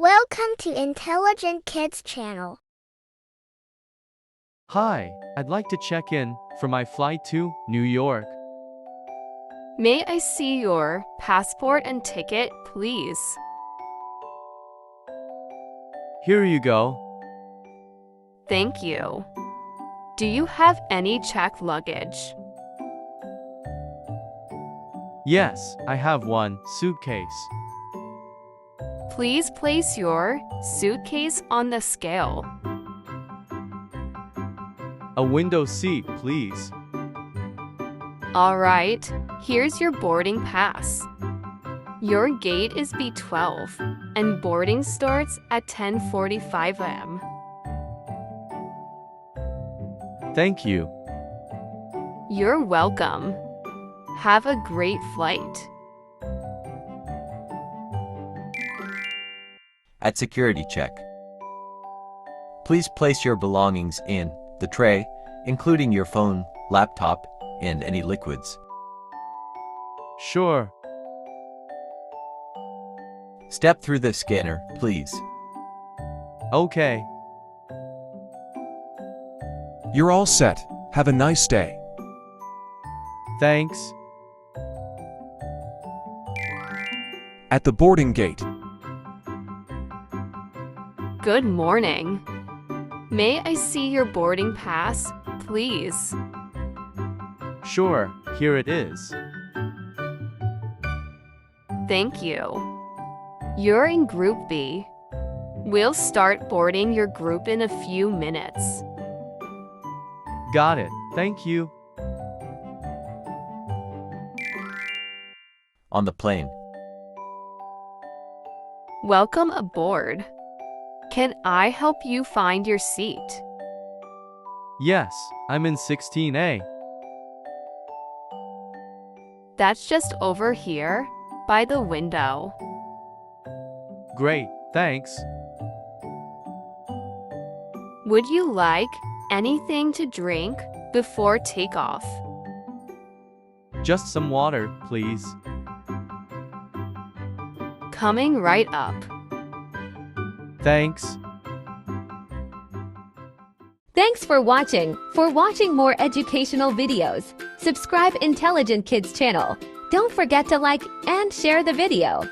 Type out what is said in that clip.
Welcome to Intelligent Kids channel. Hi, I'd like to check in for my flight to New York. May I see your passport and ticket, please? Here you go. Thank you. Do you have any checked luggage? Yes, I have one suitcase. Please place your suitcase on the scale. A window seat, please. All right, here's your boarding pass. Your gate is B12, and boarding starts at 10:45 a.m. Thank you. You're welcome. Have a great flight. At security check, please place your belongings in the tray, including your phone, laptop, and any liquids. Sure. Step through the scanner, please. Okay. You're all set. Have a nice day. Thanks. At the boarding gate, Good morning. May I see your boarding pass, please? Sure, here it is. Thank you. You're in Group B. We'll start boarding your group in a few minutes. Got it. Thank you. On the plane, Welcome aboard. Can I help you find your seat? Yes, I'm in 16A. That's just over here, by the window. Great, thanks. Would you like anything to drink before takeoff? Just some water, please. Coming right up. Thanks. Thanks for watching. For watching more educational videos, subscribe Intelligent Kids channel. Don't forget to like and share the video.